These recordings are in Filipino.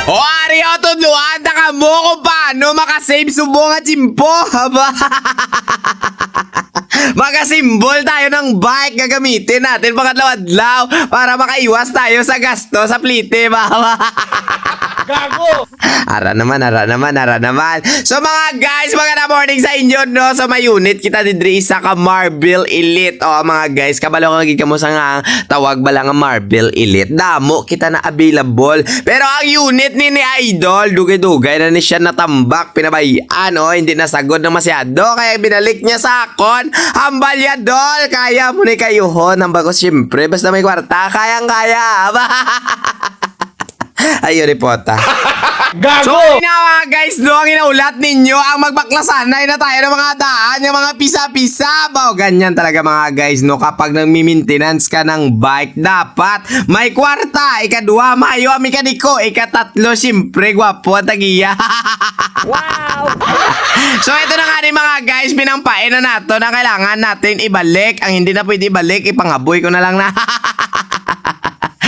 O ari o tudluan ta ka mo kung paano makasave subong at simpo. Haba. Magasimbol tayo ng bike gagamitin natin pagkadlaw-adlaw para makaiwas tayo sa gasto sa plite. Gago! Ara naman. So mga guys, magandang morning sa inyo, no? So may unit kita didri isa ka Marble Elite. O mga guys, kabalo ka mo sa nga tawag ba lang nga Marble Elite. Damo kita na available. Pero ang unit ni Idol, dugay-dugay na ni siya natambak, pinabayaan, o hindi nasagod na masyado. Kaya binalik niya sa akon. Hambal ya, Dol. Kaya mo ni kayo ho. Hambal ko siyempre. Basta may kwarta, kayang-kaya. Ayun, ripota. Gago! So, na mga guys, no, ang inaulat ninyo, ang magbaklasanay na tayo ng mga daan, yung mga pisa-pisa. Bao, ganyan talaga mga guys, no, kapag nang-maintenance ka ng bike, dapat may kwarta, ikadua, mayo, mekaniko, ikatatlo, siyempre, gwapo, tagiya. Wow! So, ito na nga rin mga guys, pinampain na nato na kailangan natin ibalik. Ang hindi na pwede ibalik, ipangaboy ko na lang na.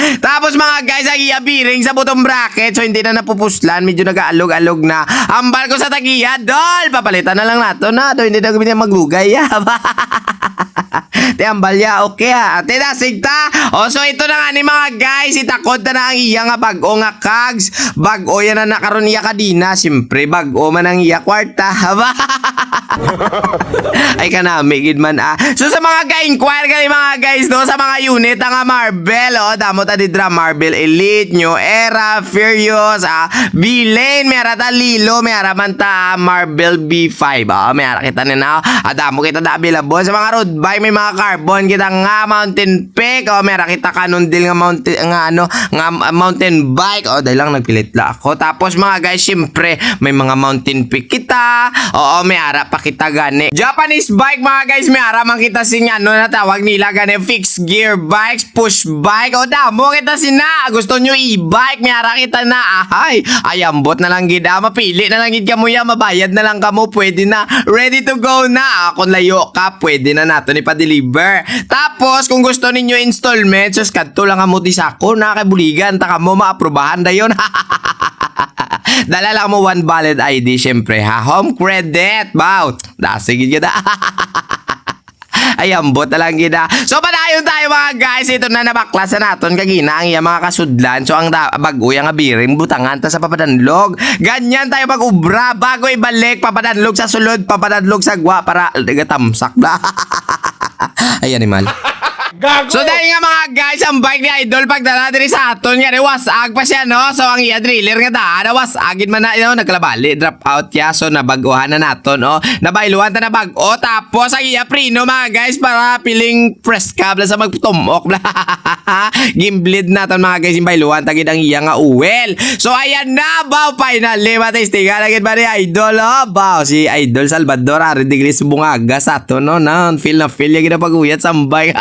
Tapos mga guys, ang iabiring sa bottom bracket. So hindi na napupuslan, medyo nag-aalog-alog na. Ambal ko sa tagiya, Dol. Papalitan na lang nato na. Do, hindi na gawin niya maglugay. Te ambal ya, okay ha. Te nasig ta. O so ito na nga ni mga guys, itakod na ang iya nga bag-o nga kags. Bag-o yan na nakaroon iya kadina. Siyempre bag-o man ang iya kwarta. Ay kanami gid man ah. So sa mga ga-inquire gali mga guys, no, sa mga unit nga Marble, o damo ta didra Marble Elite, New Era, Furious, V-Lane, may ara ta Lilo, may ara man ta Marble B5. May ara kita na damo kita da available sa mga road bike, may mga carbon kita nga Mountain Peak, o may ara kita kanundil nga mountain nga mountain bike. O dahil lang nagpilit la ako. Tapos mga guys, syempre may mga Mountain Peak kita. Oo, may ara pa kita gani Japanese bike mga guys, may ara man kita sing ano na tawag nila gani fixed gear bikes, push bike. O damo kita sina, gusto nyo e-bike, may ara kita na ayambot na lang gid, mapili na lang gid kamo ya, mabayad na lang kamo, pwede na, ready to go na. Kung layo ka, pwede na nato ni pa-deliver. Tapos kung gusto ninyo installment, sus kadto lang kamo di sako na kay buligan ta kamo maaprobahan dayon. Dala lang mo one valid ID, syempre ha, home credit, bout sige gida. Ayambot na lang gida. So padayon tayo mga guys, ito na nabaklasan naton kagina ang iya mga kasudlan. So ang bag-o yang abiring butangan ta sa papadanlog. Ganyan tayo mag-ubra bago ibalik, papadanlog sa sulod, papadanlog sa gwa para tamsak na. Ay animal. Gago! So dahil nga mga guys, ang bike ni Idol pagdala diri sa aton nga wasag pa siya, no. So ang iya driller nga daan wasagin man na, you know, nagkalabali, drop out ya. So nabaguhan na naton, nabailuhan ta na bag-o. Tapos ang iya prino mga guys para piling press cable sa magtumok na. Gimbleed naton mga guys, yung bailuhan tagid ang iya nga uwel. So ayan na baw, finally matestiga lagid ba ni Idol, baw si Idol Salvador ari digli subungaga sa aton, no. Feel na feel yung ginapaguyat sa bike.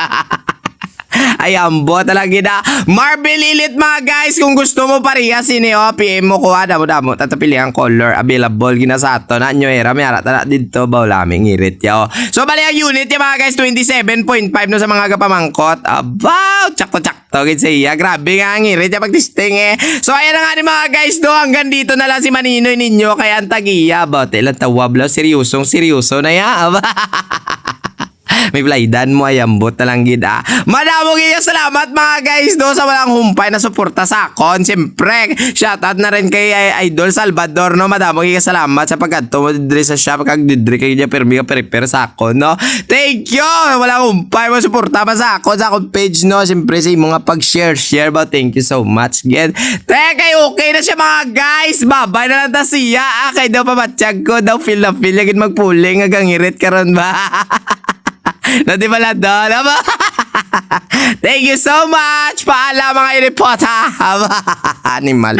Ay ambo talaga na Marble Elite mga guys. Kung gusto mo parehas ini, PM mo ko damo tatapili ang color available gina sa ato na New Era, may ara ta dito baw laming ngirit ya. So bali ang unit ya mga guys 27.5 no sa mga gapamangkot. About sakto gid sa iya. Grabe nga ang ngirit ya pagtisting So ayan na nga ni mga guys, do hanggang dito na lang si Maninoy ninyo kaya ang tagiya about ilang tawablaw seryoso na ya. May playdan mo, ayambot na lang gid Madamo gid salamat mga guys do sa walang humpay na suporta sa akon. Siyempre shoutout na rin kay Idol Salvador, no. Madamo gid salamat sa pagadto mo didri sa shop kag didri kay permi ka prepare sa akon, no. Thank you. Walang humpay mo suporta pa sa akon sa akon page, no. Siyempre sa mga pag-share ba, thank you so much gid. Kay okay na siya mga guys. Babay na lang ta siya kay daw pamatsyag ko daw feel gid magpuling hanggang irit karon ba. Nadi pala doon. Thank you so much. Paalam mga iripota. Animal.